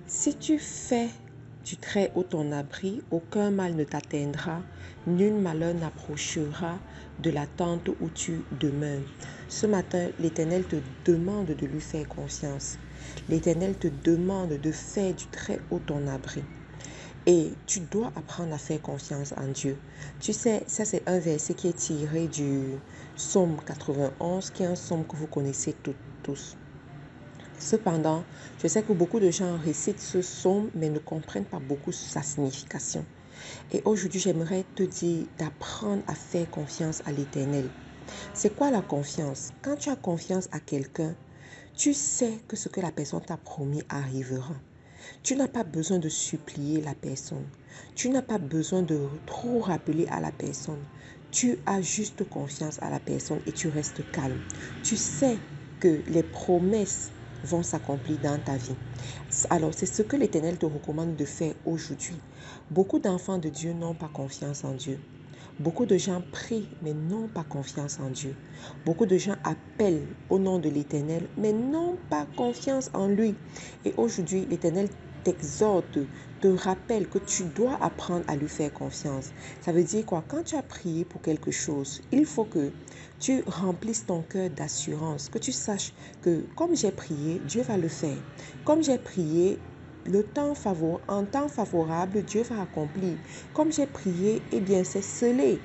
Si tu fais du Très-Haut ton abri, aucun mal ne t'atteindra, nul malheur n'approchera de la tente où tu demeures. Ce matin, l'Éternel te demande de lui faire confiance. L'Éternel te demande de faire du Très-Haut ton abri. Et tu dois apprendre à faire confiance en Dieu. Tu sais, ça c'est un verset qui est tiré du psaume 91, qui est un psaume que vous connaissez tous. Cependant, je sais que beaucoup de gens récitent ce psaume mais ne comprennent pas beaucoup sa signification. Et aujourd'hui, j'aimerais te dire d'apprendre à faire confiance à l'Éternel. C'est quoi la confiance? Quand tu as confiance à quelqu'un, tu sais que ce que la personne t'a promis arrivera. Tu n'as pas besoin de supplier la personne. Tu n'as pas besoin de trop rappeler à la personne. Tu as juste confiance à la personne et tu restes calme. Tu sais que les promesses vont s'accomplir dans ta vie. Alors, c'est ce que l'Éternel te recommande de faire aujourd'hui. Beaucoup d'enfants de Dieu n'ont pas confiance en Dieu. Beaucoup de gens prient mais n'ont pas confiance en Dieu. Beaucoup de gens appellent au nom de l'Éternel mais n'ont pas confiance en lui. Et aujourd'hui, l'Éternel t'exhorte, te rappelle que tu dois apprendre à lui faire confiance. Ça veut dire quoi? Quand tu as prié pour quelque chose, il faut que tu remplisses ton cœur d'assurance, que tu saches que comme j'ai prié, Dieu va le faire. Comme j'ai prié, en temps favorable, Dieu va accomplir. Comme j'ai prié, eh bien c'est scellé.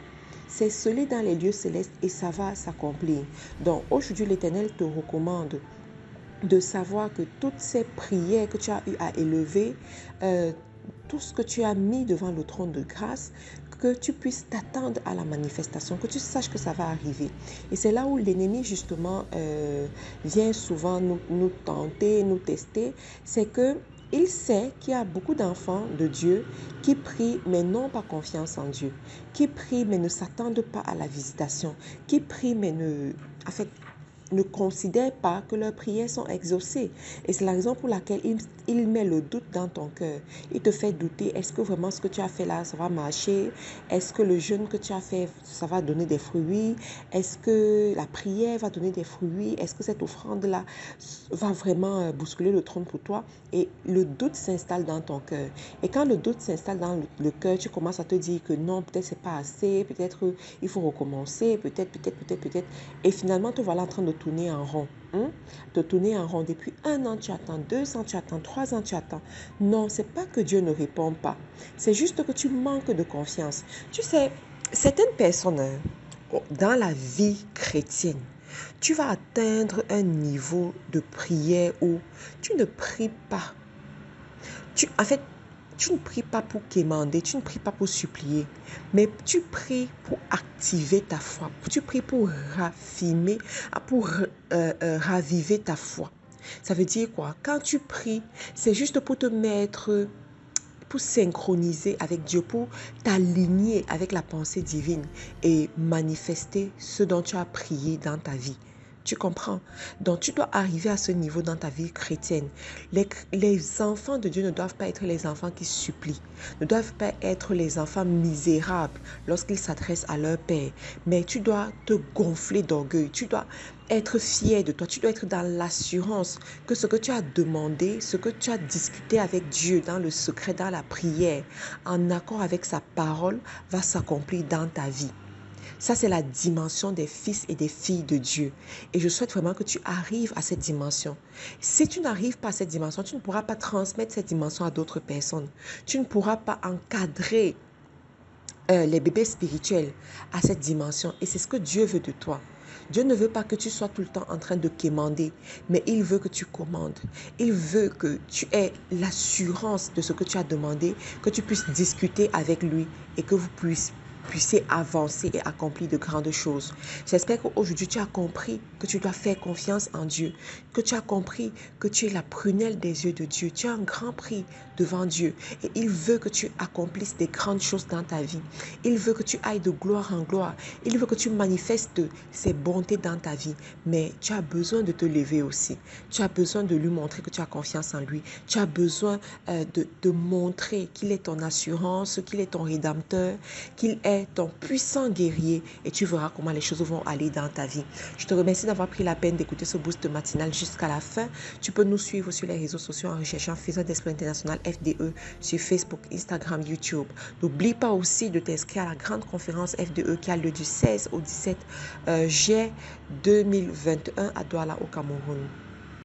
C'est scellé dans les lieux célestes et ça va s'accomplir. Donc aujourd'hui, l'Éternel te recommande de savoir que toutes ces prières que tu as eu à élever, tout ce que tu as mis devant le trône de grâce, que tu puisses t'attendre à la manifestation, que tu saches que ça va arriver. Et c'est là où l'ennemi justement vient souvent nous tenter, nous tester, c'est que il sait qu'il y a beaucoup d'enfants de Dieu qui prient mais n'ont pas confiance en Dieu, qui prient mais ne s'attendent pas à la visitation, qui prient mais ne considèrent pas que leurs prières sont exaucées. Et c'est la raison pour laquelle il met le doute dans ton cœur. Il te fait douter, est-ce que vraiment ce que tu as fait là, ça va marcher? Est-ce que le jeûne que tu as fait, ça va donner des fruits? Est-ce que la prière va donner des fruits? Est-ce que cette offrande-là va vraiment bousculer le trône pour toi? Et le doute s'installe dans ton cœur. Et quand le doute s'installe dans le cœur, tu commences à te dire que non, peut-être c'est pas assez, peut-être il faut recommencer, peut-être. Et finalement, te voilà en train de tourner en rond. De tourner en rond. Depuis 1 an, tu attends, 2 ans, tu attends, 3 ans, tu attends. Non, c'est pas que Dieu ne répond pas. C'est juste que tu manques de confiance. Tu sais, certaines personnes, dans la vie chrétienne, tu vas atteindre un niveau de prière où tu ne pries pas. Tu ne pries pas pour quémander, tu ne pries pas pour supplier, mais tu pries pour activer ta foi. Tu pries pour raviver ta foi. Ça veut dire quoi? Quand tu pries, c'est juste pour te mettre, pour synchroniser avec Dieu, pour t'aligner avec la pensée divine et manifester ce dont tu as prié dans ta vie. Tu comprends? Donc, tu dois arriver à ce niveau dans ta vie chrétienne. Les enfants de Dieu ne doivent pas être les enfants qui supplient, ne doivent pas être les enfants misérables lorsqu'ils s'adressent à leur Père. Mais tu dois te gonfler d'orgueil, tu dois être fier de toi, tu dois être dans l'assurance que ce que tu as demandé, ce que tu as discuté avec Dieu dans le secret, dans la prière, en accord avec sa parole, va s'accomplir dans ta vie. Ça, c'est la dimension des fils et des filles de Dieu. Et je souhaite vraiment que tu arrives à cette dimension. Si tu n'arrives pas à cette dimension, tu ne pourras pas transmettre cette dimension à d'autres personnes. Tu ne pourras pas encadrer les bébés spirituels à cette dimension. Et c'est ce que Dieu veut de toi. Dieu ne veut pas que tu sois tout le temps en train de quémander, mais il veut que tu commandes. Il veut que tu aies l'assurance de ce que tu as demandé, que tu puisses discuter avec lui et que vous puissiez avancer et accomplir de grandes choses. J'espère qu'aujourd'hui tu as compris que tu dois faire confiance en Dieu, que tu as compris que tu es la prunelle des yeux de Dieu. Tu as un grand prix devant Dieu et il veut que tu accomplisses des grandes choses dans ta vie. Il veut que tu ailles de gloire en gloire. Il veut que tu manifestes ses bontés dans ta vie. Mais tu as besoin de te lever aussi. Tu as besoin de lui montrer que tu as confiance en lui. Tu as besoin de montrer qu'il est ton assurance, qu'il est ton rédempteur, qu'il est est ton puissant guerrier et tu verras comment les choses vont aller dans ta vie. Je te remercie d'avoir pris la peine d'écouter ce boost matinal jusqu'à la fin. Tu peux nous suivre sur les réseaux sociaux en recherchant Faiseurs d'Exploit International FDE sur Facebook, Instagram, YouTube. N'oublie pas aussi de t'inscrire à la grande conférence FDE qui a lieu du 16 au 17 juillet 2021 à Douala au Cameroun.